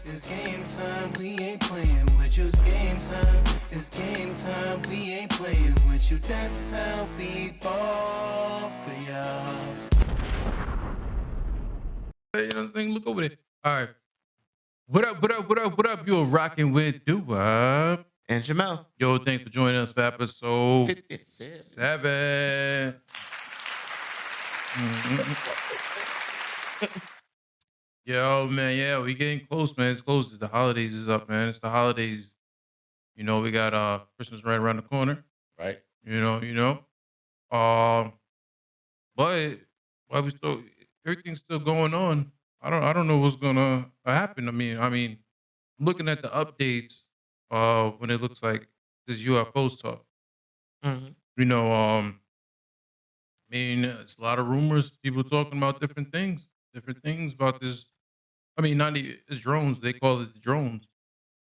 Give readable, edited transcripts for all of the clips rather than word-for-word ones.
It's game time, we ain't playing with you. It's game time, it's game time, we ain't playing with you. That's how we ball for y'all. You know what I'm saying? Look over there. All right. What up, what up, what up, what up? You're rocking with Doo-Wop. And Jamel. Yo, thanks for joining us for episode 57. 7. Yo, man, yeah, we getting close, man. It's close. The holidays is up, man. It's the holidays. You know, we got Christmas right around the corner. Right. You know. But while we still everything's still going on. I don't know what's gonna happen. I mean, looking at the updates when it looks like this UFO stuff. Mm-hmm. You know, it's a lot of rumors, people talking about different things about this. I mean, not even it's drones, they call it the drones.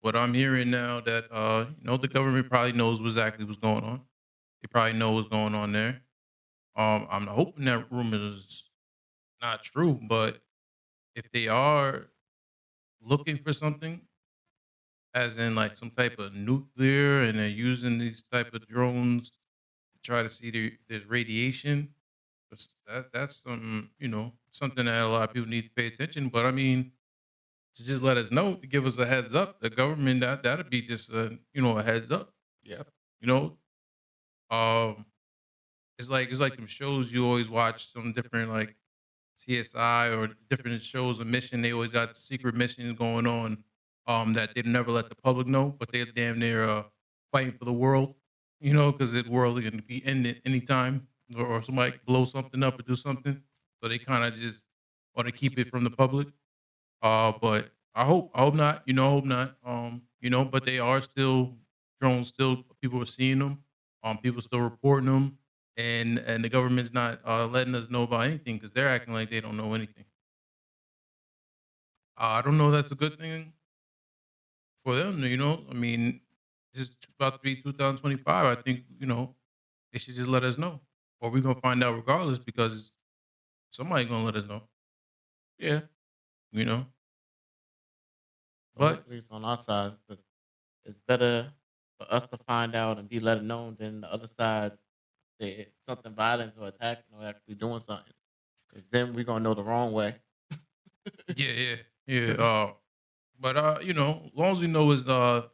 But I'm hearing now that the government probably knows exactly what's going on. They probably know what's going on there. I'm hoping that rumor is not true, but if they are looking for something, as in like some type of nuclear, and they're using these type of drones to try to see there's radiation, that's something that a lot of people need to pay attention. But I mean, to just let us know, to give us a heads up, the government that'd be just a heads up. Yeah. You know, um, it's like them shows you always watch, some different like CSI or different shows of mission. They always got secret missions going on that they never let the public know, but they're damn near fighting for the world, because the world is going to be ended anytime, or somebody could blow something up or do something. So they kind of just want to keep it from the public. But I hope not, I hope not. But they are still drones, still people are seeing them, people still reporting them, and the government's not letting us know about anything because they're acting like they don't know anything. I don't know. That's a good thing for them. I mean, this is about to be 2025. I think they should just let us know, or we're gonna find out regardless because somebody's gonna let us know. Yeah. You know, Well, but hopefully it's on our side. But it's better for us to find out and be let known than the other side that something violent or attacking or actually doing something. Because then we're going to know the wrong way. yeah. But as long as we know is like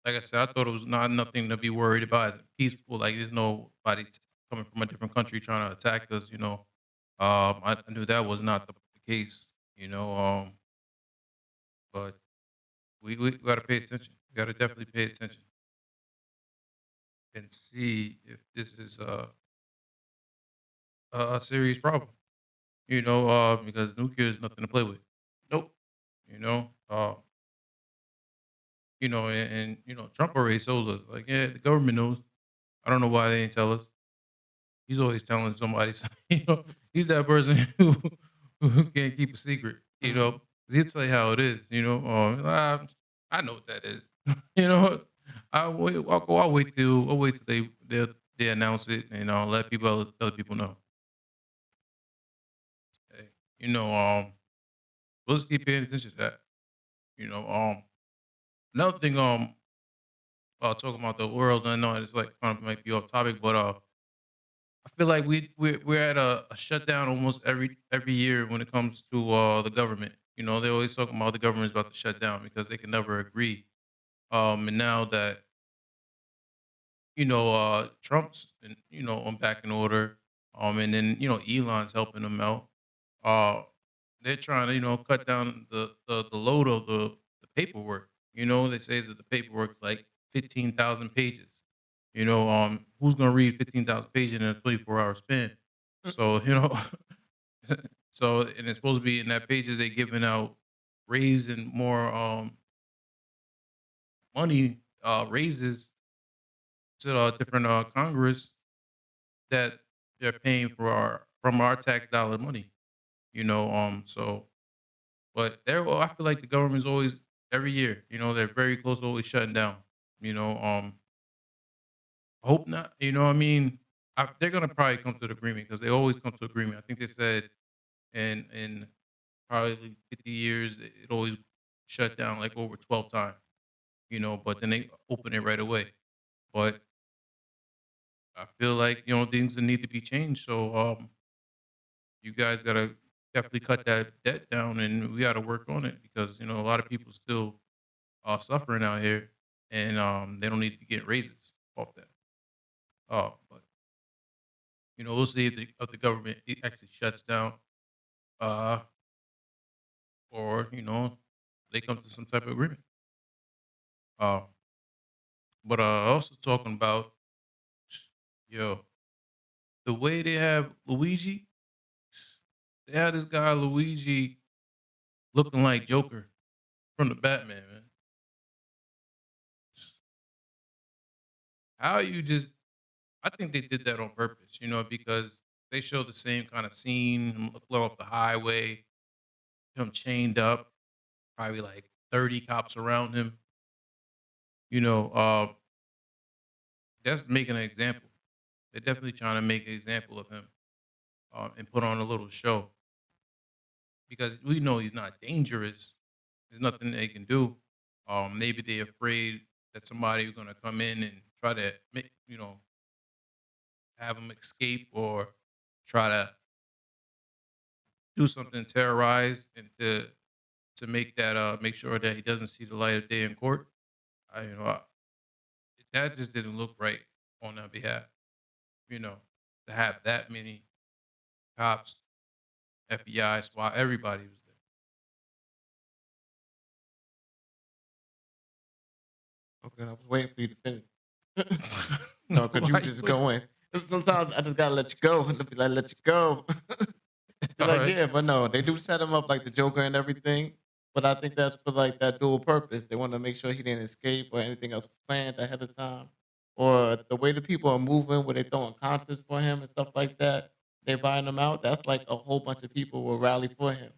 I said, I thought it was not nothing to be worried about. It's peaceful. Like there's nobody coming from a different country trying to attack us. I knew that was not the case. But we got to pay attention. We got to definitely pay attention and see if this is a serious problem. Because nuclear is nothing to play with. Nope. You know, uh, and Trump already told us, like, yeah, the government knows. I don't know why they didn't tell us. He's always telling somebody, he's that person who can't keep a secret, Mhm. 'cause he'll tell you how it is, I know what that is. you know, I'll wait till they announce it, and I'll let other people know. Hey, we'll just keep paying attention to that. Another thing, talking about the world, I know it's like kind of might be off topic, but I feel like we're at a shutdown almost every year when it comes to the government. They always talking about the government's about to shut down because they can never agree. And now that Trump's on back in order, and then Elon's helping them out. Uh, they're trying to cut down the load of the paperwork. They say that the paperwork's like 15,000 pages. Who's gonna read 15,000 pages in a 24-hour span? So and it's supposed to be in that pages they giving out raising more money raises to different Congress that they're paying from our tax dollar money. So but I feel like the government's always every year, they're very close to always shutting down. You know, I hope not. They're gonna probably come to an agreement because they always come to agreement. I think they said in probably 50 years it always shut down like over 12 times, but then they open it right away. But I feel like, things that need to be changed. So you guys gotta definitely cut that debt down, and we gotta work on it because, a lot of people still suffering out here, and they don't need to get raises off that. But we'll see if the government actually shuts down, uh, or they come to some type of agreement. Uh, but also talking about, yo, the way they have Luigi, they had this guy Luigi looking like Joker from the Batman, man. How you just? I think they did that on purpose, because they showed the same kind of scene, him flow off the highway, him chained up, probably like 30 cops around him. You know, uh, that's making an example. They're definitely trying to make an example of him, and put on a little show because we know he's not dangerous. There's nothing they can do. Maybe they're afraid that somebody is going to come in and try to make, have him escape or try to do something terrorized and to make sure that he doesn't see the light of day in court. I, you know, I, that just didn't look right on their behalf. You know, to have that many cops, FBI, SWAT, everybody was Okay, I was waiting for you to finish. there. No, because you Why just you- going. Sometimes I just gotta let you go. And be like, let you go. Be All like, right. yeah, but no, they do set him up like the Joker and everything. But I think that's for like that dual purpose. They want to make sure he didn't escape or anything else was planned ahead of time. Or the way the people are moving, where they throwing concerts for him and stuff like that. They're buying him out. That's like a whole bunch of people will rally for him.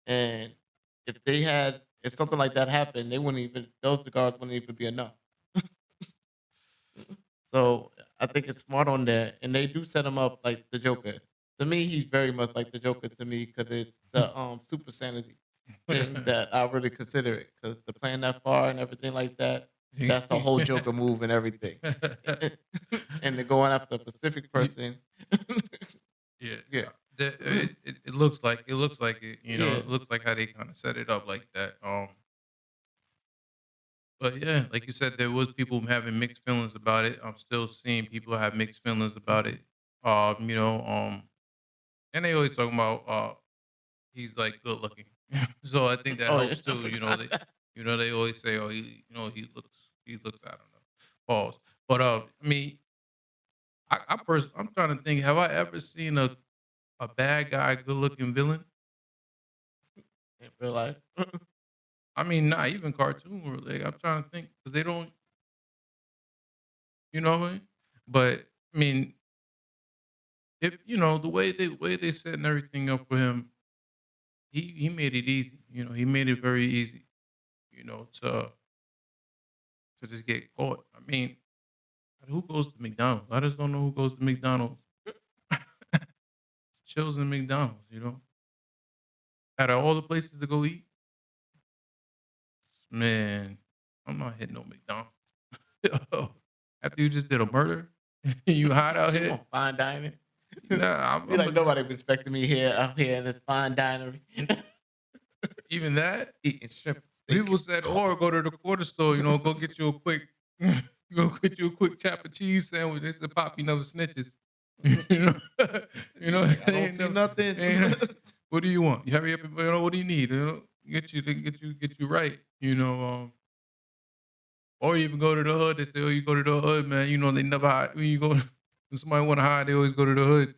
And if something like that happened, they wouldn't even those guards wouldn't even be enough. So I think it's smart on that, and they do set him up like the Joker. To me, he's very much like the Joker to me because it's the super sanity thing that I really consider it. Because to plan that far and everything like that, that's the whole Joker move and everything. And they're going after a specific person. Yeah, Yeah, it looks like it. yeah, It looks like how they kind of set it up like that. But yeah, like you said, there was people having mixed feelings about it. I'm still seeing people have mixed feelings about it. And they always talking about he's like good looking, so I think that oh yeah, helps I too. forgot that. They always say, oh, he looks. I don't know, pause. But I mean, I'm trying to think. Have I ever seen a bad guy, good looking villain? In real life. I mean, not even cartoon or like I'm trying to think because they don't, what I mean? But I mean, if the way they setting everything up for him, he made it easy. He made it very easy. To just get caught. I mean, who goes to McDonald's? I just don't know who goes to McDonald's. Chills in McDonald's. Out of all the places to go eat, man, I'm not hitting no McDonald's. After you just did a murder, you hot out You here. want fine dining? Nah, Be like nobody respecting me here out here in this fine dinery. even that. Eating shrimp steak. People said, or go to the quarter store. Go get you a quick, go get you a quick chop of cheese sandwich. They said, "Pop, you never snitches." you know, I don't ain't see never- nothing. what do you want? You hurry up. What do you need? Get you right. Or you even go to the hood. They say, "Oh, you go to the hood, man." They never hide. When you go, when somebody want to hide, they always go to the hood.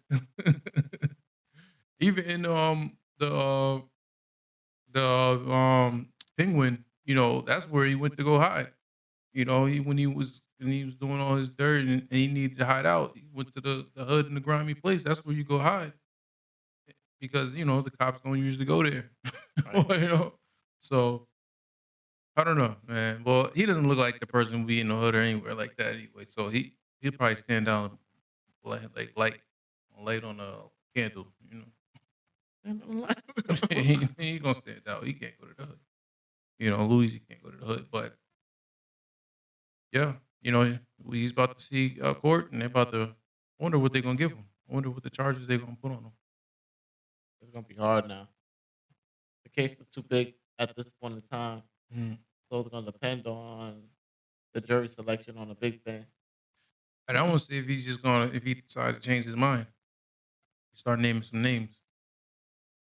Even in the penguin, that's where he went to go hide. When he was doing all his dirt and he needed to hide out, he went to the hood and the grimy place. That's where you go hide because the cops don't usually go there. Right. So I don't know, man. Well, he doesn't look like the person who be in the hood or anywhere like that anyway. So he'll probably stand down like light on a candle. He ain't gonna stand out. He can't go to the hood. Louis, he can't go to the hood, but yeah, he's about to see court, and they're about to wonder what they're gonna give him. I wonder what the charges they're gonna put on him. It's gonna be hard now. The case is too big at this point in time, Mm. so it's gonna depend on the jury selection on a big thing. And I want to see if he decides to change his mind, start naming some names.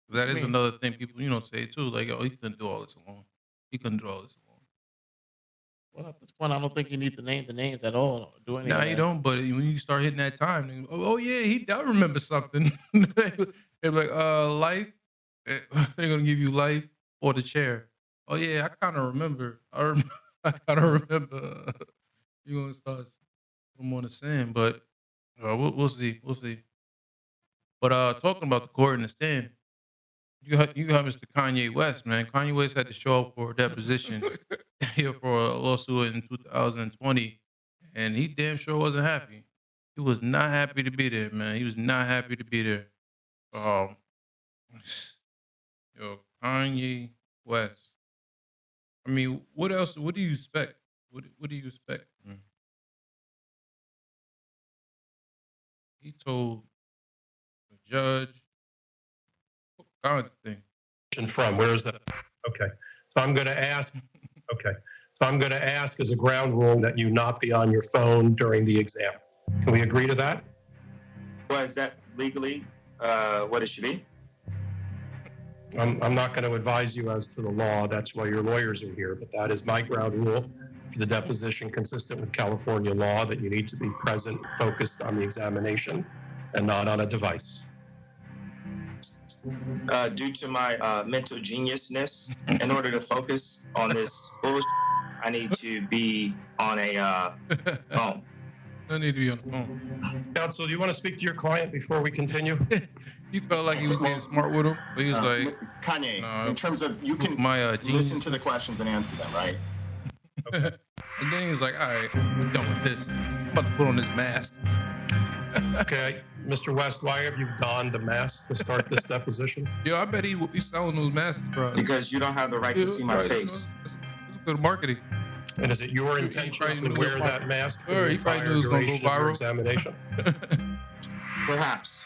What That you is mean? another thing people, say too. Like, oh, he couldn't do all this alone. He couldn't do all this alone. Well, at this point, I don't think you need to name the names at all or do any Nah, of you that. don't. But when you start hitting that time, oh yeah, I remember something. They're like, life. They're gonna give you life or the chair. Oh yeah, I kind of remember. I kind of remember. You're gonna start putting on the sand, but we'll see. We'll see. But talking about the court and the stand, you got Mr. Kanye West, man. Kanye West had to show up for a deposition here for a lawsuit in 2020, and he damn sure wasn't happy. He was not happy to be there, man. He was not happy to be there. Um, Kanye West. I mean, what else? What do you expect? What do you expect? Man? He told the judge all kinds of things. From? Where is that? Okay. So I'm going to ask, okay. So I'm going to ask as a ground rule that you not be on your phone during the exam. Can we agree to that? Well, is that legally what it should be? I'm not going to advise you as to the law. That's why your lawyers are here. But that is my ground rule for the deposition, consistent with California law, that you need to be present, focused on the examination, and not on a device. Due to my mental geniusness, in order to focus on this bullshit, I need to be on a phone. I need to be on the phone. Counsel, do you want to speak to your client before we continue? He felt like he was being smart with him, but he was like, Kanye, "Nah, in terms of you can my genius." listen to the questions and answer them, right? And then he's like, all right, I'm done with this. I'm about to put on this mask. Okay. Mr. West, why have you donned a mask to start this deposition? Yo, I bet he's selling those masks, bro. Because you don't have the right to see my Right, face. It's good marketing. And is it your He intention probably to knew wear it. that mask for Sure, the he probably entire knew it was gonna go duration of your viral. examination? Perhaps.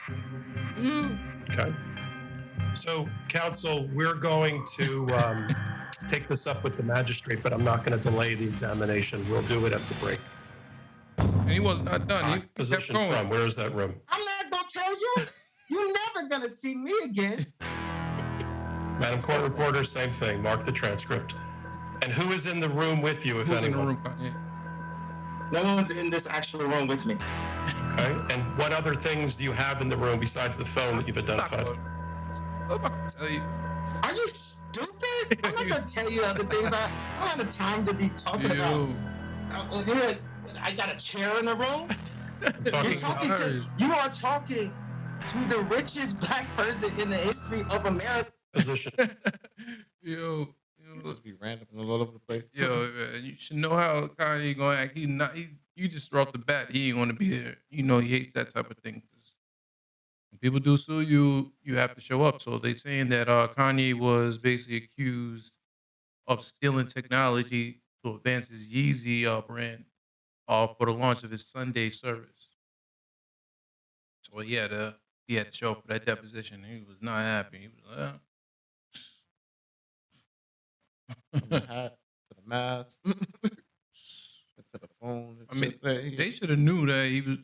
Okay. So, counsel, we're going to take this up with the magistrate, but I'm not going to delay the examination. We'll do it at the break. And he was not done. He kept Position going. from, where is that room? I'm not gonna tell you. You're never gonna see me again. Madam Court Reporter, same thing. Mark the transcript. And who is in the room with you, if Who's in the anyone? room, Kanye? No one's in this actual room with me. Okay. And what other things do you have in the room besides the phone that you've I'm not identified? gonna- I'm not gonna tell you. Are you stupid? I'm not gonna tell you other things. I don't have the time to be talking about. Yo, I got a chair in the room. Talking You are talking to the richest black person in the history of America. position. yo, Just be random and all over the place. yo, man, you should know how Kanye gonna act. You just throw off the bat. He ain't gonna be there. You know he hates that type of thing. 'Cause when people do sue you, you have to show up. So they saying that Kanye was basically accused of stealing technology to advance his Yeezy brand for the launch of his Sunday service. So he had to show up for that deposition. He was not happy. He was like, From the hat to the mask to the phone. I mean, they should have knew that he was,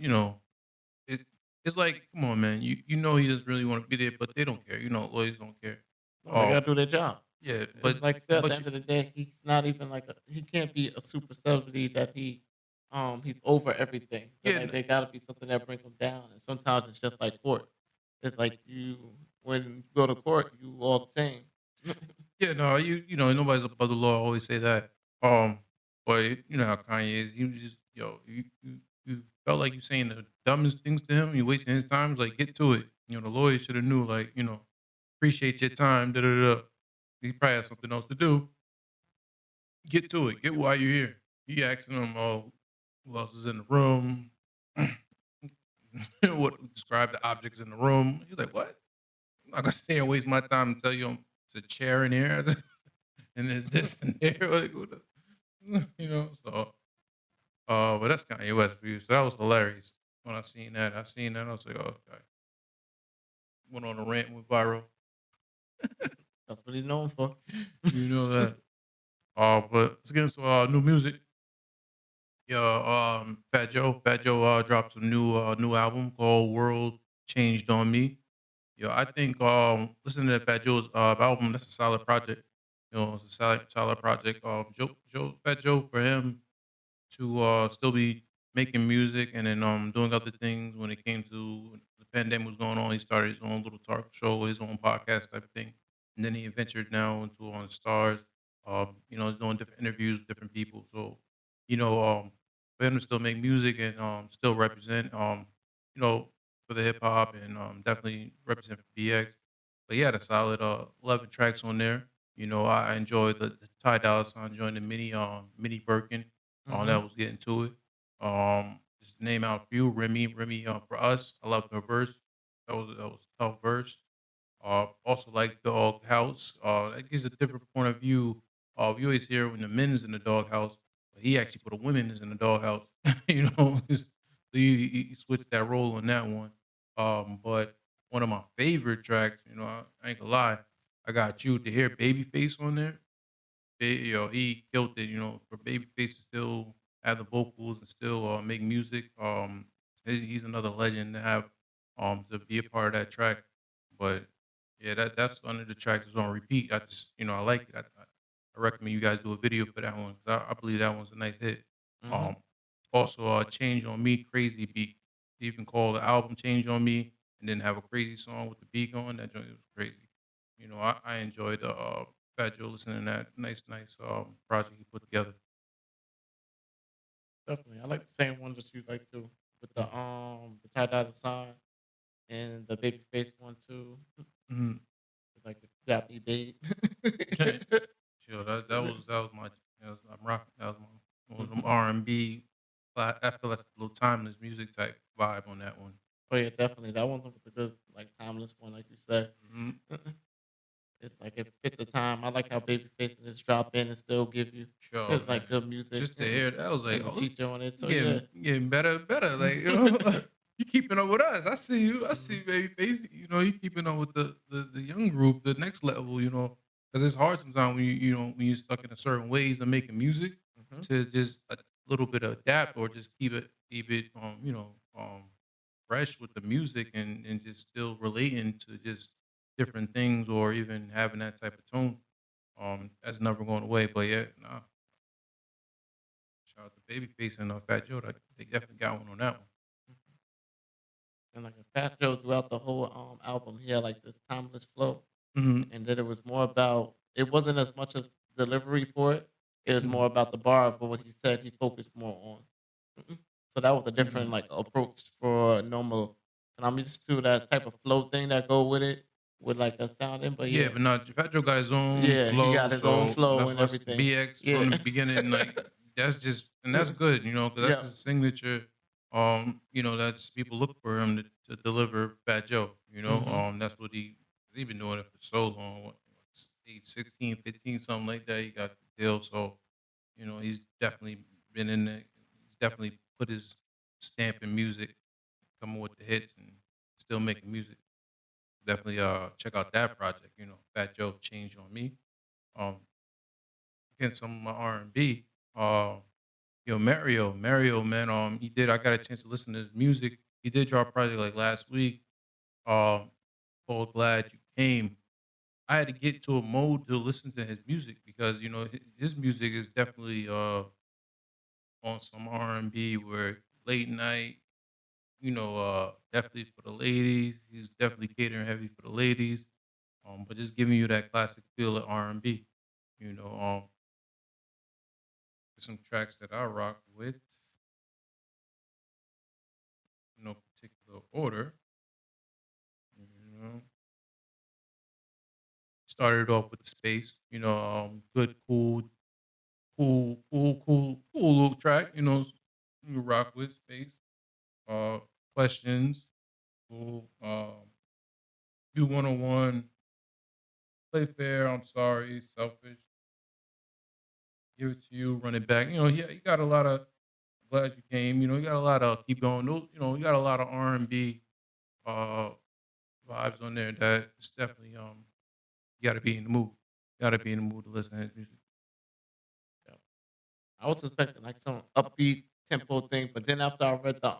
it's like, come on, man. You know he doesn't really want to be there, but they don't care. Lawyers don't care. They gotta do their job. Yeah, But but like I said, at but the end of the day, he's not even he can't be a super celebrity that he's over everything. So, Yeah, like, there gotta be something that brings him down. And sometimes it's just like court. It's like when you go to court, you all the same. yeah, no, nobody's above the law. I always say that. But you know how Kanye is. You just, you felt like you saying the dumbest things to him. You wasting his time. It's like, get to it. The lawyer should have knew. Like, appreciate your time. Da da da. He probably has something else to do. Get to it. Get why you're here. He asking him, oh, who else is in the room? What describe the objects in the room? He's like, what? I'm not gonna stay and waste my time and tell you it's a chair in here. and there's this and there, like, what you know. So, but that's Kanye West for you. So that was hilarious when I seen that. I was like, oh, okay. Went on a rant, went viral. That's what he's known for. You know that. But let's get into new music. Yeah, Fat Joe dropped some new album called World Changed on Me. Yeah, I think listening to Fat Joe's album, that's a solid project. You know, it's a solid project. Fat Joe, for him to still be making music and then doing other things when it came to the pandemic was going on. He started his own little talk show, his own podcast type of thing, and then he ventured now into on Stars. You know, he's doing different interviews with different people. So, you know, for him to still make music and still represent, you know, for the hip hop and definitely represent for BX. But he had a solid 11 tracks on there. You know, I enjoyed the Ty Dolla Sign joined the mini Birkin. Hmm. That was getting to it. Just to name out a few. Remy, for us, I loved her verse. That was a tough verse. Also like Dog House. That gives a different point of view. You always hear when the men's in the doghouse, but he actually put a women's in the doghouse. You know, so he switched that role on that one. But one of my favorite tracks, you know, I ain't gonna lie, I got you to hear Babyface on there. You know, he killed it. You know, for Babyface to still have the vocals and still make music. He's another legend to have to be a part of that track. But yeah, that's under the track that's on repeat. I just I like it. I recommend you guys do a video for that one 'cause I believe that one's a nice hit. Hmm. Um, Also, Change on Me, Crazy Beat. They even call the album Change on Me, and then have a crazy song with the beat going. That joint was crazy. You know, I enjoyed Fat Joe listening to that nice project he put together. Definitely. I like the same one that you like too. With the Ty Dolla Sign and the Babyface one too. Mm-hmm. Like the Got Me Babe. Chill. That was my. I'm rocking. That was my one of them R&B. I feel like a little timeless music type vibe on that one. Oh yeah, definitely. That one was a good, like timeless one, like you said. Hmm. It's like it fit the time. I like how Babyface can just drop in and still give you Sure, man. like good music Just to hear that, I was like, and the oh, feature on it. So yeah. getting better and better. Like you keeping up with us. I see you. I see, baby. You know, you keeping up with the young group, the next level. You know, because it's hard sometimes when when you're stuck in a certain ways of making music Hmm. to just a little bit of adapt or just keep it fresh with the music and just still relating to just different things or even having that type of tone. That's never going away. But yeah, nah. Shout out to Babyface and Fat Joe. They definitely got one on that one. And like a Fat Joe throughout the whole album, he had like this timeless flow, Hmm. and then it was more about. It wasn't as much as delivery for it. It was Hmm. more about the bar, but what he said, he focused more on. Mhm. So that was a different Hmm. like approach for normal. And I'm used to that type of flow thing that go with it, with like a sounding. But Yeah, yeah, but not Fat Joe got his own yeah, he flow, got his own so flow that's and why everything. BX Yeah, from the beginning, like that's good, because that's yeah. his signature. That's people look for him to deliver Fat Joe. Hmm. That's what he's been doing it for so long. Age 16, 15, something like that. He got the deal, so he's definitely been in there. He's definitely put his stamp in music, coming with the hits and still making music. Definitely check out that project. Fat Joe Changed on Me. Um, Getting some of my R&B. Mario man. He did. I got a chance to listen to his music. He did drop a project like last week. Um, called Glad You Came. I had to get to a mode to listen to his music because his music is definitely on some R&B where late night. Definitely for the ladies. He's definitely catering heavy for the ladies. But just giving you that classic feel of R&B. You know, um, some tracks that I rock with, no particular order. You know, started off with the space. Good, cool little track. You rock with space. Questions. Cool. You 101. Play fair. I'm sorry. Selfish. Give It to You, Run It Back. You got a lot of Glad You Came. You got a lot of Keep Going. You got a lot of R&B uh, vibes on there that it's definitely you got to be in the mood. Got to be in the mood to listen to his music. Yeah. I was expecting like some upbeat tempo thing, but then after I read the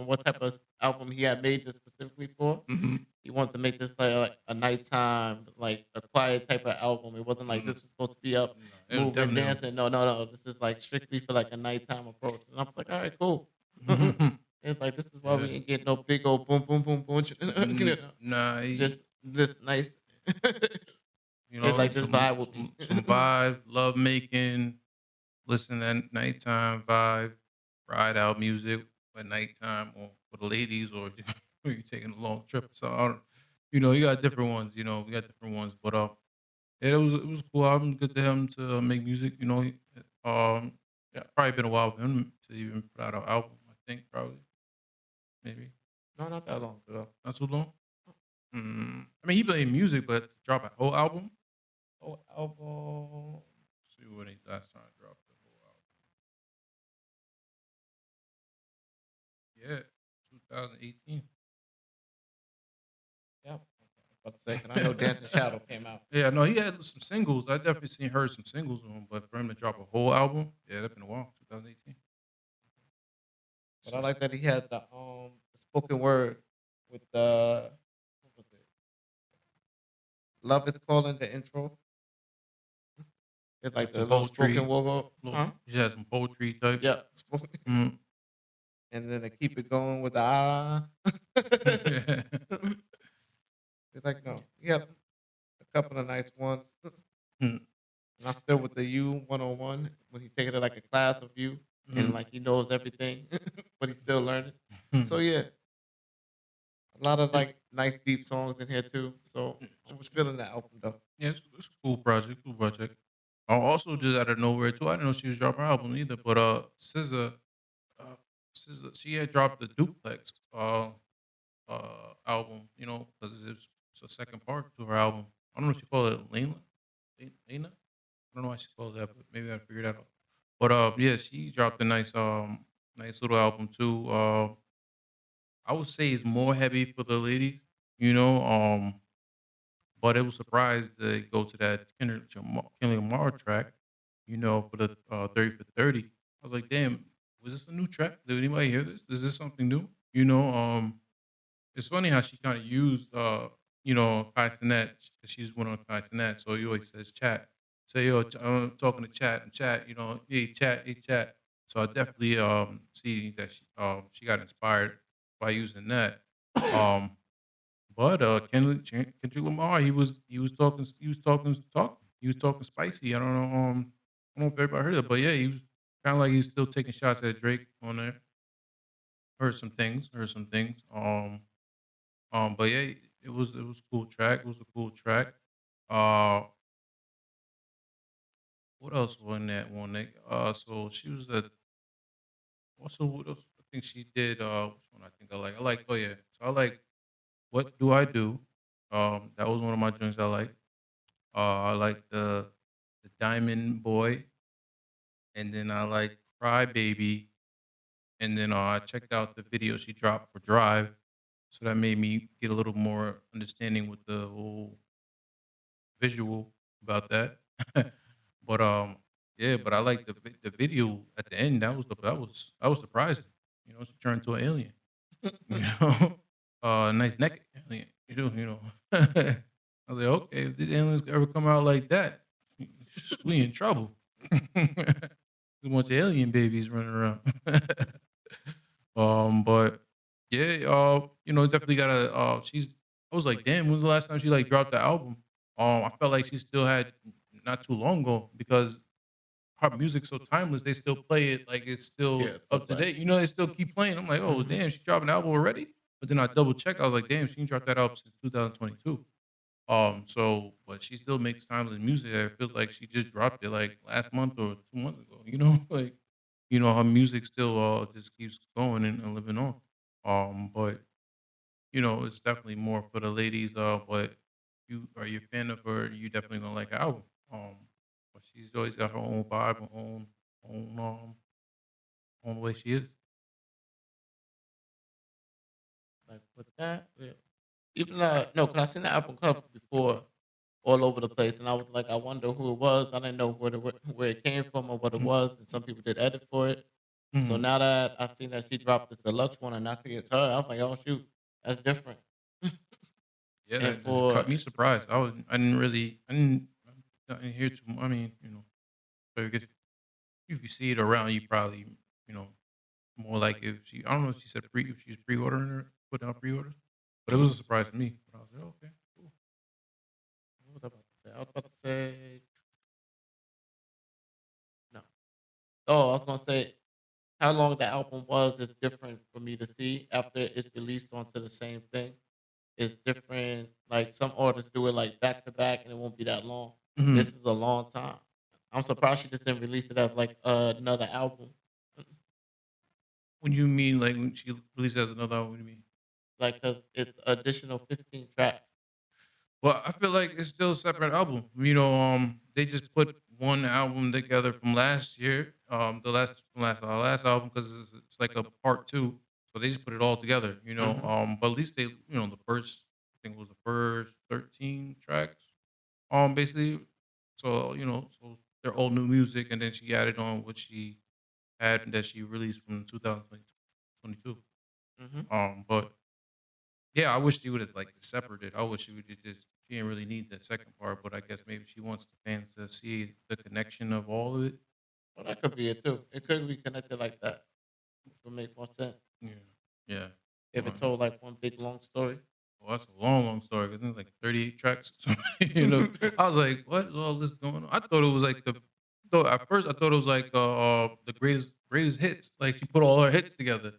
what type of album he had made just specifically for, Mm-hmm. he wanted to make this like a nighttime, like a quiet type of album. It wasn't like Mm-hmm. this was supposed to be up It was moving, definitely. dancing. No, no, no. This is like strictly for like a nighttime approach. And I'm like, all right, cool. It's like this is why we Yeah. ain't getting no big old boom, boom, boom, boom. Nah, Just this nice. It's like this some, vibe with me. some vibe, love making, listen at nighttime vibe, ride out music at nighttime or for the ladies or when you're taking a long trip. So I don't, you got different ones. We got different ones, but yeah, it was a cool album. Good to him to make music. Yeah, probably been a while for him to even put out an album. I think probably maybe No, not that long ago. not too long. I mean, he played music, but to drop a whole album. Let's see when he last time dropped the whole album. Yeah, 2018. Yeah. About to say, 'cause I know Dancing Shadow came out. Yeah, no, he had some singles. I definitely heard some singles of him, but for him to drop a whole album, yeah, that's been a while. 2018. But I like that he had the spoken word with the what was it? Love is calling the intro. It's like the Some little poetry. spoken word. Huh? He had some poetry type. Yeah. Spoken. Mm. And then they keep it going with the ah. It's like no, he had a couple of nice ones. Mm. And I still with the U 101 when he taking it like a class of you and like he knows everything, but he's still learning. So yeah, a lot of like nice deep songs in here too. So I was feeling that album though. Yeah, it's a cool project. Cool project. Also, just out of nowhere too. I didn't know she was dropping her album either. But SZA, she had dropped the Duplex album. Because it's a second part to her album. I don't know if she called it Lena. Lena. I don't know why she called it that, but maybe I figured that out. But yeah, she dropped a nice little album too. I would say it's more heavy for the ladies. You know, but it was surprised to go to that Kendrick Lamar track, for the 30 for 30. I was like, damn, was this a new track? Did anybody hear this? Is this something new? It's funny how she kind of used, Kai Cenat, because she's one on Kai Cenat, so he always says chat. Say, yo, I'm talking to chat and chat, hey, chat. So I definitely see that she got inspired by using that. But Kendrick Lamar, he was talking spicy. I don't know I don't know if everybody heard that, but yeah, he was kind of like he was still taking shots at Drake on there. Heard some things. But yeah, it was a cool track. It was a cool track. Uh, what else was in that one? So she was at also what else? I think she did. Which one I think I like? Oh yeah, so I like What Do I Do? That was one of my joints I like. I like the Diamond Boy, and then I like Cry Baby, and then I checked out the video she dropped for Drive, so that made me get a little more understanding with the whole visual about that. But yeah, but I like the video at the end. That was surprising. She turned into an alien. You know, nice naked alien. I was like, okay, if the aliens ever come out like that, we in trouble. A bunch of alien babies running around. But yeah, definitely gotta. She's. I was like, damn, when was the last time she like dropped the album? I felt like she still had not too long ago because her music's so timeless. They still play it like it's still Yeah, up to date. They still keep playing. I'm like, oh damn, she dropped an album already. But then I double check. I was like, damn, she didn't drop that album since 2022. But she still makes timeless music. It feels like she just dropped it like last month or 2 months ago. Like her music still just keeps going and living on. But it's definitely more for the ladies. But you are you a fan of her? You definitely gonna like her album. But she's always got her own vibe, her own way she is. Like with that, yeah. Even no, cause I seen the album cover before, all over the place, and I was like, I wonder who it was. I didn't know where it came from or what it Mm, was, and some people did edit for it. So mhm. now that I've seen that she dropped this deluxe one, and I see it's her, I was like, oh shoot, that's different. Yeah, And that for cut me surprised. I didn't hear too. I mean, so if you see it around, you probably, you know, more like if she. I don't know if she said if she's pre-ordering or putting out pre-orders, but it was a surprise to me. But I was like, oh, okay, cool. what was I about to say? I was about to say no. Oh, I was gonna say how long the album was is different for me to see after it's released onto the same thing. It's different. Like some artists do it like back to back, and it won't be that long. This Mhm. is a long time. I'm surprised she just didn't release it as like another album. When you mean like when she releases another album, what do you mean? Like, cause it's additional 15 tracks. Well, I feel like it's still a separate album. They just put one album together from last year. Last album because it's like a part two. So they just put it all together. Hmm. But at least the first I think it was the first 13 tracks. Basically. So they're all new music, and then she added on what she had that she released from 2022. Hmm. But yeah, I wish she would have like separated. I wish she would just she didn't really need the second part, but I guess maybe she wants the fans to see the connection of all of it. Well, that could be it too. It could be connected like that. It would make more sense Yeah, yeah. if it Um, told like one big long story. well, that's a long, long story because it's like 38 tracks. I was like, what is all this going on? I thought it was like though at first I thought it was like the greatest hits. Like she put all her hits together.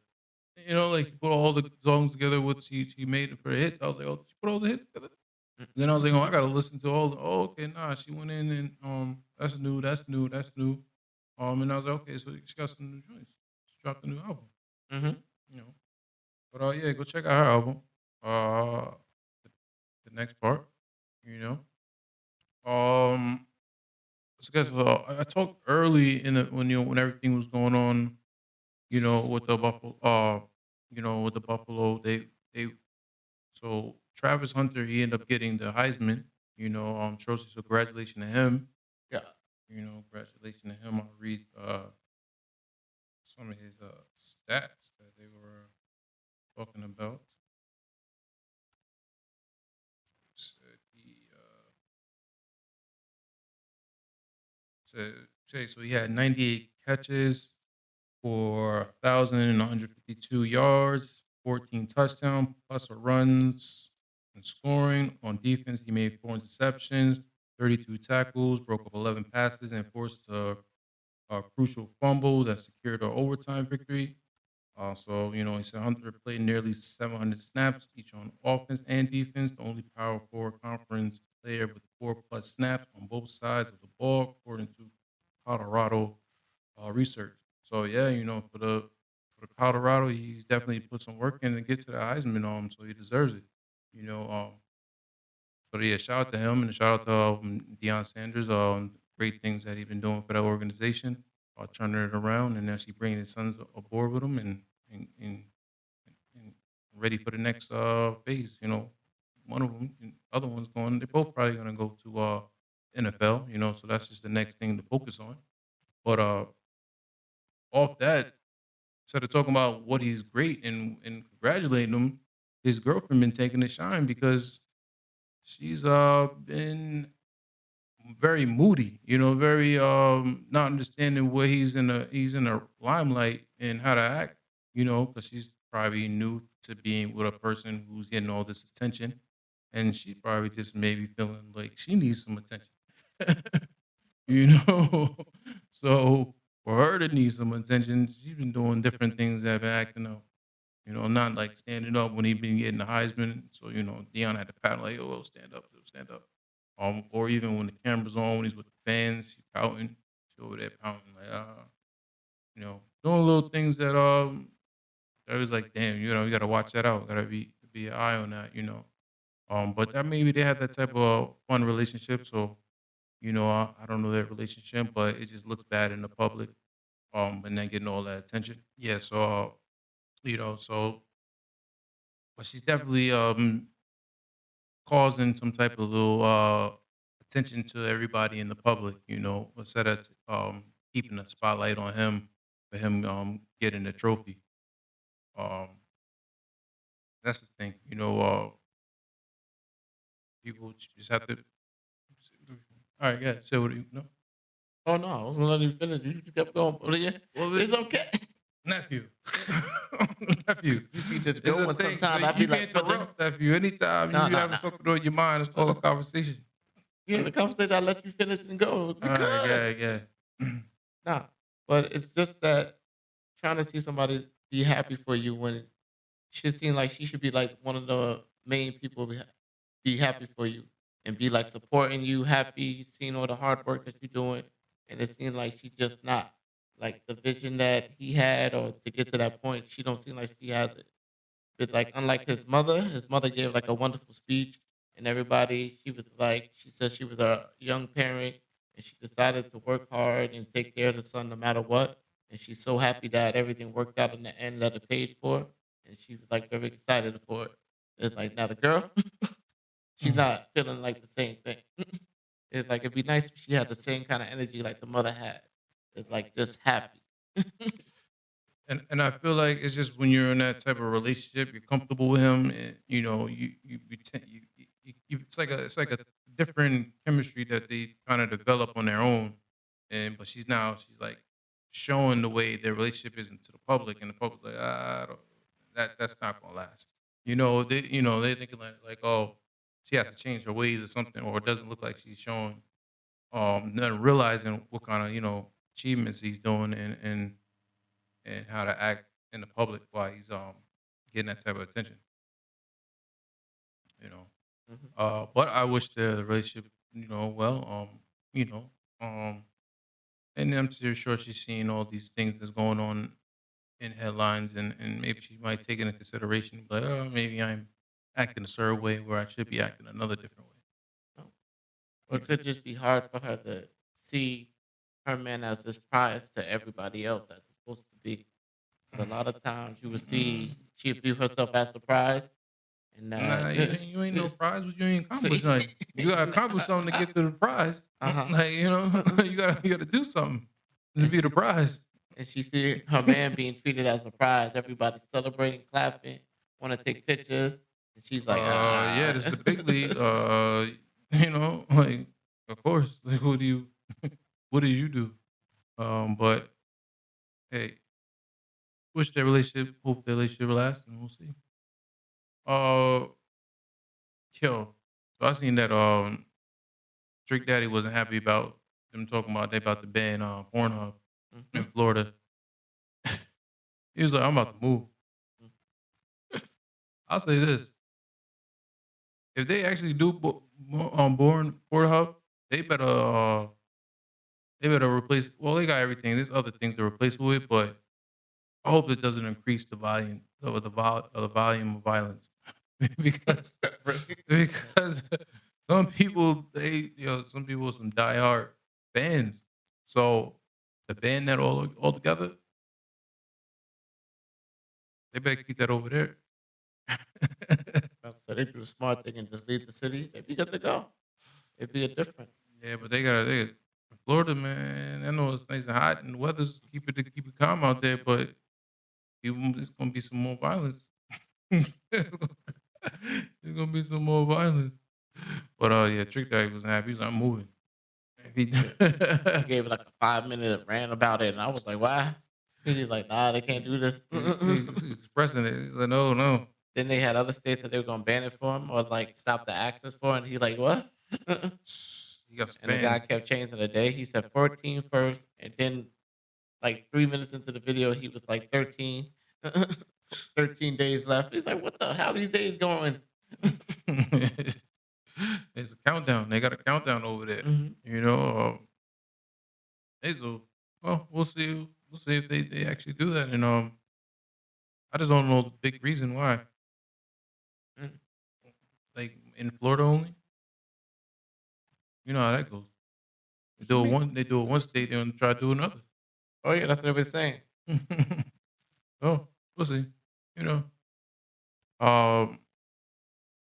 Like she put all the songs together. What she made for the hits. I was like, oh, she put all the hits together. Then I was like, oh, I gotta listen to all. Oh, okay, nah. She went in and that's new, that's new, that's new. And I was like, okay, so she got some new joints. She dropped a new album. Hmm. You know, but yeah, go check out her album. Uh, the next part. You know, so I guess I talked early in the when everything was going on. With the Buffalo. With the Buffalo, they so Travis Hunter he ended up getting the Heisman. Trophy. So congratulations to him. Yeah. Congratulations to him. I'll read some of his stats that they were talking about. Said so he had 98 catches for 1,152 yards, 14 touchdowns, plus a runs and scoring. On defense, he made 4 interceptions, 32 tackles, broke up 11 passes, and forced a crucial fumble that secured an overtime victory. He said Hunter played nearly 700 snaps, each on offense and defense, the only Power Four conference player with 4+ snaps on both sides of the ball, according to Colorado research. So yeah, for the Colorado, he's definitely put some work in to get to the Heisman, so he deserves it. You know, so yeah, shout out to him and shout out to Deion Sanders. Great things that he's been doing for that organization, turning it around and actually bringing his sons aboard with him and ready for the next phase. One of them, and the other one's going. They're both probably going to go to NFL. So that's just the next thing to focus on. But off that, instead of talking about what he's great and congratulating him, his girlfriend been taking the shine because she's been very moody, very not understanding where he's in a limelight and how to act, because she's probably new to being with a person who's getting all this attention, and she probably just maybe feeling like she needs some attention, you know. So for her to need some attention, she's been doing different things that have been acting up. Not like standing up when he been getting the Heisman. So, Dion had to pat him like, oh, stand up, stand up. Or even when the camera's on, when he's with the fans, she's pouting. She's over there pouting, like, doing little things that was like, damn, you gotta watch that out. Gotta be an eye on that. But that maybe they had that type of fun relationship. So, I don't know their relationship, but it just looks bad in the public. And then getting all that attention. Yeah, so so but she's definitely causing some type of little attention to everybody in the public, instead of keeping the spotlight on him for him getting the trophy. Um that's the thing, people just have to all right, yeah, so what do you know? Oh no, I was gonna let you finish. You just kept going. But yeah, Well, it's okay. nephew. Nephew. You be just It's a going. thing. Sometimes So I be you like, can't but interrupt nephew. Anytime no, you no, have no. something on your mind, it's called a conversation. Yeah, the conversation I let you finish and go. All right, yeah. Nah, but it's just that trying to see somebody be happy for you when she seems like she should be like one of the main people be happy for you and be like supporting you, happy, seeing all the hard work that you're doing, and it seems like she's just not like the vision that he had or to get to that point. She don't seem like she has it. But like unlike his mother gave like a wonderful speech, and everybody she was like she said she was a young parent and she decided to work hard and take care of the son no matter what. And she's so happy that everything worked out in the end that it paid for, and she was like very excited for it. It's like now the girl, she's not feeling like the same thing. It's like it'd be nice if she had the same kind of energy like the mother had. It's like just happy. And I feel like it's just when you're in that type of relationship, you're comfortable with him, and it's like a different chemistry that they kind of develop on their own. And but she's like showing the way their relationship is to the public, and the public's like, I don't, that's not gonna last. They thinking like oh, she has to change her ways or something, or it doesn't look like she's showing not realizing what kind of achievements he's doing, and how to act in the public while he's getting that type of attention. You know. Mhm. But I wish the relationship, well, you know, um, and I'm sure she's seeing all these things that's going on in headlines, and maybe she might take it into consideration, like, oh, maybe I'm acting a certain way where I should be acting another different way. Oh. Or it could just be hard for her to see her man as this prize to everybody else as it's supposed to be. 'Cause a lot of times you would see she view herself as the prize, and Nah, you ain't no prize, but you ain't accomplished see, nothing. You gotta accomplish something to get to the prize. uh-huh. Like, you gotta do something to be the prize. And she see her man being treated as a prize. Everybody celebrating, clapping, want to take pictures, and she's like, Yeah, ah. this is the big league. Like, of course. Like, what do you do? But hey, hope their relationship lasts, and we'll see. Uh, yo, so I seen that Trick Daddy wasn't happy about them talking about they about to ban Pornhub in Mhm. Florida. He was like, I'm about to move. I'll say this: if they actually do born Pornhub, they better replace. Well, they got everything. There's other things to replace it with, but I hope it doesn't increase the volume of the volume of violence because because some people some people are some diehard fans. So to ban that all together, they better keep that over there. So they do the smart thing and just leave the city. They'd be good to go. It'd be a difference. Yeah, but they Florida, man. I know it's nice and hot and the weather's keep it calm out there, but it's gonna be some more violence. There's gonna be some more violence. But yeah, Trick Daddy wasn't happy. He's like, I'm moving. He- He gave like a 5 minute rant about it, and I was like, why? He's like, nah, they can't do this. He's expressing it. He's like, no. Then they had other states that they were gonna ban it for him or like stop the access for it. And he like, what? He got And the guy fans. kept changing the day. He said 14 first, and then like 3 minutes into the video, he was like 13. 13 days left. He's like, what the hell? These days going? It's a countdown. They got a countdown over there. Mhm. Well, we'll see. We'll see if they actually do that. And I just don't know the big reason why. Mm. Like in Florida only. You know how that goes. They do it one. They do it one state. They don't try to do another. Oh yeah, that's what they were saying. Oh, we'll see. You know. Um.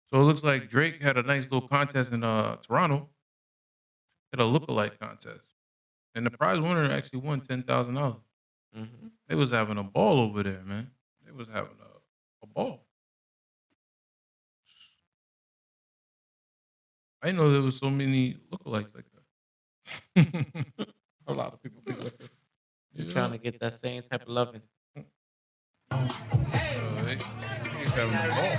So it looks like Drake had a nice little contest in Toronto. Had a lookalike contest, and the prize winner actually won $10,000. Mm-hmm. They was having a ball over there, man. They was having a ball. I didn't know there was so many lookalikes like that. A lot of people be looking. You're Yeah. trying to get that same type of loving. He's having a ball.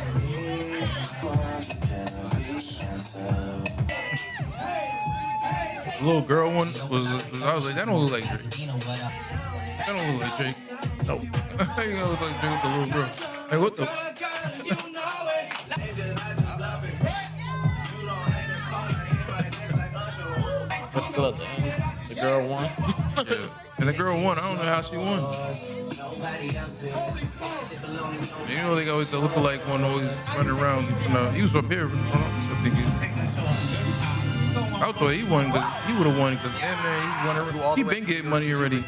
The little girl one was I was like, that don't look like Drake. That don't look like Drake. Nope. How you gonna look like Drake with the little girl? Like what the? But still at the end, the girl won. Yeah. And the girl won. I don't know how she won. You know they always the lookalike one always running around. You know, he was up here. I thought he won because he would have won because he been getting money already.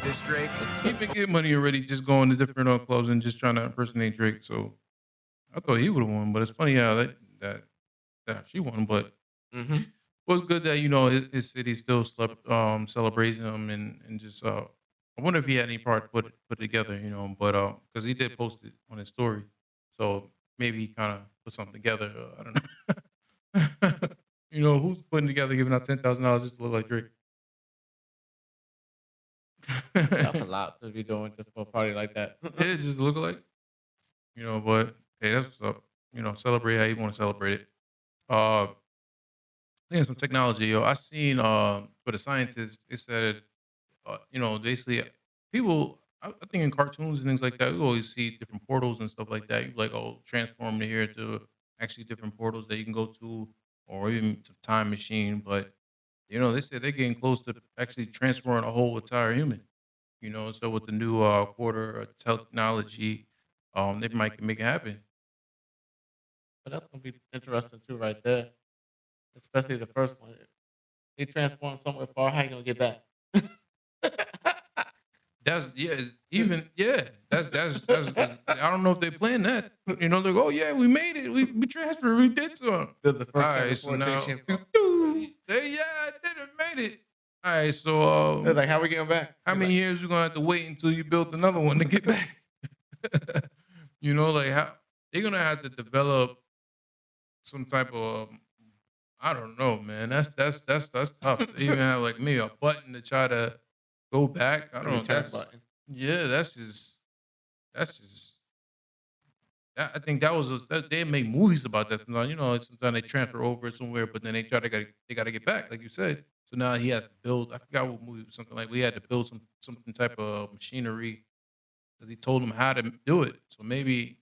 He been getting money already just going to different clubs and just trying to impersonate Drake. So I thought he would have won, but it's funny how that she won. But Mm-hmm. it was good that his city still celebrating him and just I wonder if he had any part put together, but because he did post it on his story, so maybe he kind of put something together. I don't know. Who's putting together giving out $10,000 just to look like Drake? That's a lot to be doing just for a party like that. Yeah, just look alike. But hey, that's what's up. Celebrate how you want to celebrate it. Thinking some technology, yo. I seen for the scientists, it said, basically people. I think in cartoons and things like that, we always see different portals and stuff like that. You like, transform to here to actually different portals that you can go to, or even to time machine. But they said they're getting close to actually transferring a whole entire human. So with the new quarter technology, they might make it happen. But that's gonna be interesting too, right there. Especially the first one. They transform somewhere far. How you gonna get back? That's That's I don't know if they plan that. They're like, oh yeah, we made it. We transferred. We did something. The first All right, so now, teleportation. I did it, made it. All right, so They're like, how we getting back? how many years we gonna have to wait until you build another one to get back? Like how they're gonna have to develop some type of I don't know, man. That's tough. They even have like me a button to try to go back. I don't know. Return That's button. yeah. That's just. I think that was they make movies about that. Sometimes sometimes they transfer over somewhere, but then they got to get back, like you said. So now he has to build. I forgot what movie, something like we had to build something type of machinery because he told them how to do it. So maybe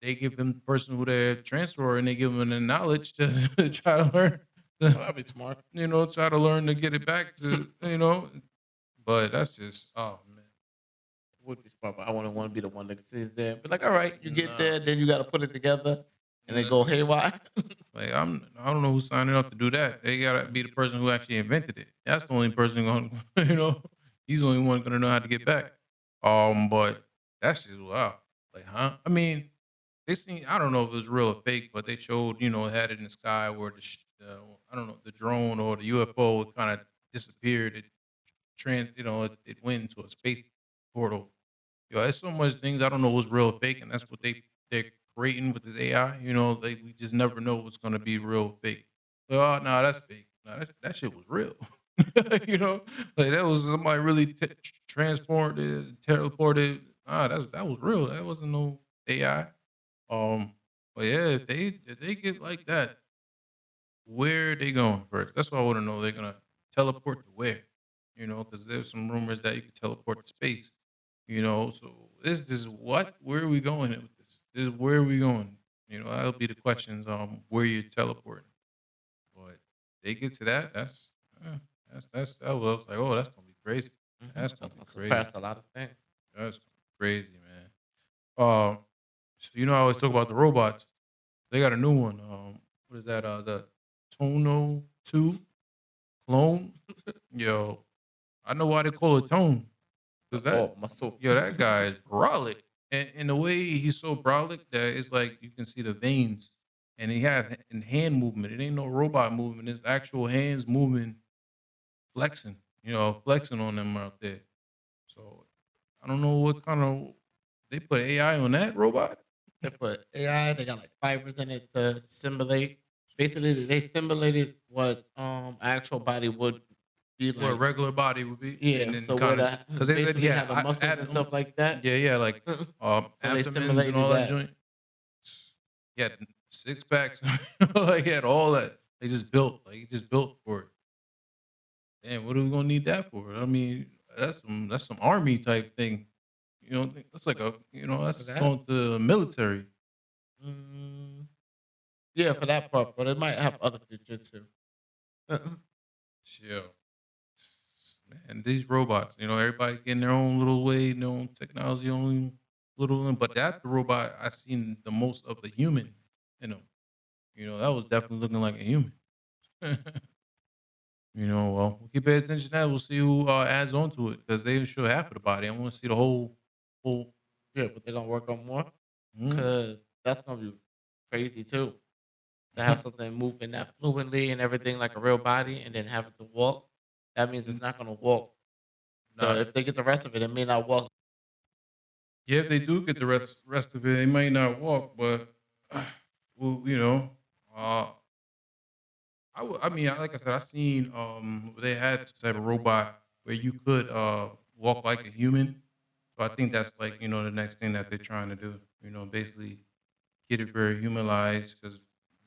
they give them the person who they transfer and they give them the knowledge to try to learn. That'd be smart. Try to learn to get it back to. But that's just man. Would be smart, but I wouldn't want to be the one that sits there. But like, all right, you get Nah. there, then you got to put it together, and then go haywire. Like I don't know who's signing up to do that. They gotta be the person who actually invented it. That's the only person going. He's the only one gonna know how to get back. But that's just wow. Like, huh? I mean, they seen. I don't know if it was real or fake, but they showed. It had it in the sky where I don't know, the drone or the UFO kind of disappeared. It went into a space portal. There's so much things I don't know what's real or fake, and that's what they're creating with this AI. We just never know what's gonna be real or fake. So, oh no, that's fake. No, that shit was real. Like that was somebody really transported, teleported. That was real. That wasn't no AI. But yeah, if they get like that, where they going first? That's what I want to know. They're gonna teleport to where? Because there's some rumors that you could teleport to space. So this is what? Where are we going with this? This is where are we going? That'll be the questions. Where you're teleporting. But they get to that. That's that was like, oh, that's gonna be crazy. That's gonna be crazy. Surpassed a lot of things. That's crazy, man. So I always talk about the robots. They got a new one. What is that? The Tono 2 clone. Yo, I know why they call it Tone. Cause Oh, muscle. that guy is brolic. And in the way he's so brolic that it's like you can see the veins. And he has hand movement. It ain't no robot movement. It's actual hands moving, flexing, flexing on them out there. So I don't know what kind of they put AI on that robot. They put AI. They got like fibers in it to simulate. Basically, they simulated what actual body would be What a like. regular body would be. Yeah. And then So kind where of the because they said basically he have the muscles and stuff like that. yeah, like So they abdomens simulated and all that that. joint. He had six packs. Like he had all that. He just built for it. Damn, what are we gonna need that for? I mean, that's some army type thing. That's like For that's that. going to the military. Mm, yeah, for that part, but it might have other features too. Yeah. Man, these robots, everybody getting their own little way, their own technology, own little. But that's the robot I seen the most of the human in him. That was definitely looking like a human. Well, we'll keep paying attention to that. We'll see who adds on to it because they show half of the body. I want to see the whole. Yeah, but they're gonna work on more Mm, because that's gonna be crazy too. To have something moving that fluently and everything like a real body, and then have it to walk. That means it's not gonna walk. So nah, if they get the rest of it, it may not walk. yeah, if they do get the rest of it, they might not walk, but well, uh, I mean, like I said, I seen they had some type of robot where you could walk like a human. So I think that's like the next thing that they're trying to do. Basically get it very humanized because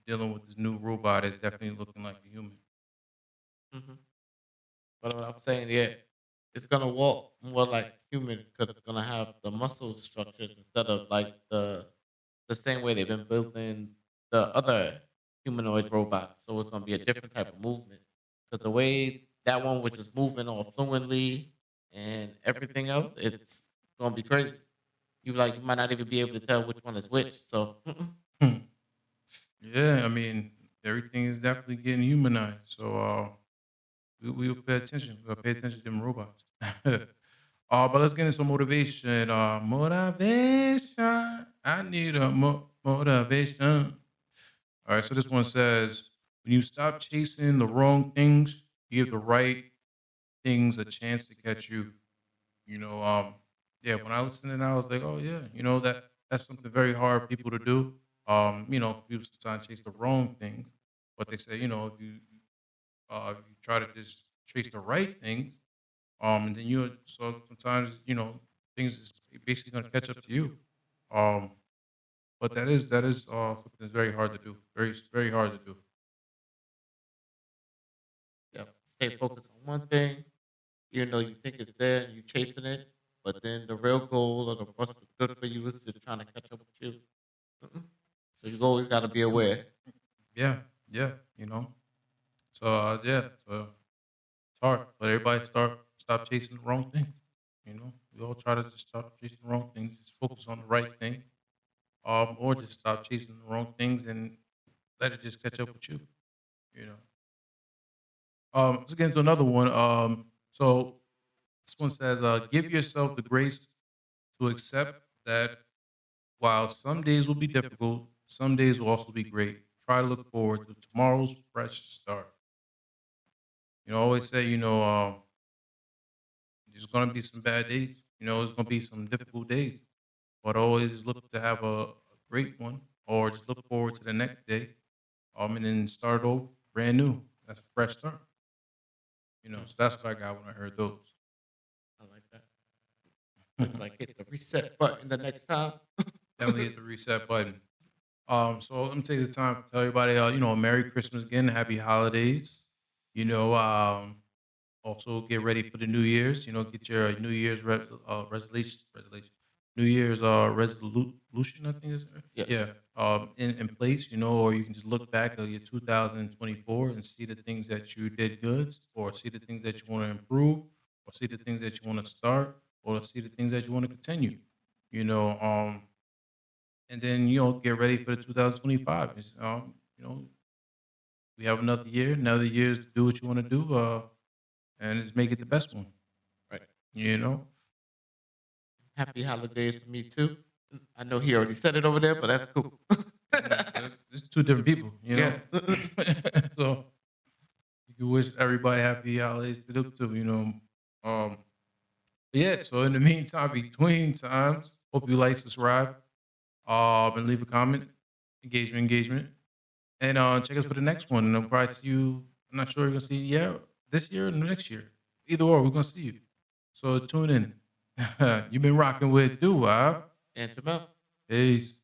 dealing with this new robot is definitely looking like a human. Hmm. But what I'm saying, yeah, it's gonna walk more like human because it's gonna have the muscle structures instead of like the same way they've been building the other humanoid robots. So it's gonna be a different type of movement. Because the way that one was just moving all fluently and everything else, it's gonna be crazy. You might not even be able to tell which one is which. So Hmm. Yeah, I mean everything is definitely getting humanized. So we'll pay attention. We'll pay attention to them robots. But let's get into some motivation. Motivation. I need a motivation. All right, so this one says, when you stop chasing the wrong things, you give the right things a chance to catch you. You know, um, yeah, when I listened to that, I was like, oh yeah, that's something very hard for people to do. People sometimes chase the wrong things, but they say, if you try to just chase the right things, and then so sometimes things is basically gonna catch up to you. Um, but that is something that's very hard to do. Very hard to do. yeah, stay focused on one thing, even though you think it's there and you're chasing it. But then the real goal or what's good for you is just trying to catch up with you. So you always got to be aware. Yeah, yeah, So yeah, so it's hard, but everybody stop chasing the wrong thing. We all try to just stop chasing the wrong things, just focus on the right thing, or just stop chasing the wrong things and let it just catch up with you. You know. Let's get into another one. So this one says, give yourself the grace to accept that while some days will be difficult, some days will also be great. Try to look forward to tomorrow's fresh start. I always say, there's gonna be some bad days. There's gonna be some difficult days, but always just look to have a great one, or just look forward to the next day, and then start over brand new. That's a fresh start. So that's what I got when I heard those. I like that. It's like hit the reset button the next time. Definitely hit the reset button. So let me take this time to tell everybody, Merry Christmas again, Happy Holidays. You know, um, Also get ready for the New Year's. Get your New Year's resolution, New Year's resolution. I think is yeah. Yes. In place. Or you can just look back at your 2024 and see the things that you did good, or see the things that you want to improve, or see the things that you want to start, or see the things that you want to continue. You know, and then get ready for the 2025. You know, we have another year to do what you want to do. and just make it the best one. Right. You know. Happy holidays to me too. I know he already said it over there, but that's cool. It's two different people. You know. Yeah. So you can wish everybody happy holidays to them too. You know. Yeah. So in the meantime, between times, hope you like, subscribe, and leave a comment. Engagement. And check us for the next one. And I'll probably see you. I'm not sure you're gonna see this year or next year. Either or, we're gonna see you. So tune in. You've been rocking with Doo-Wop. And Jamel. Peace.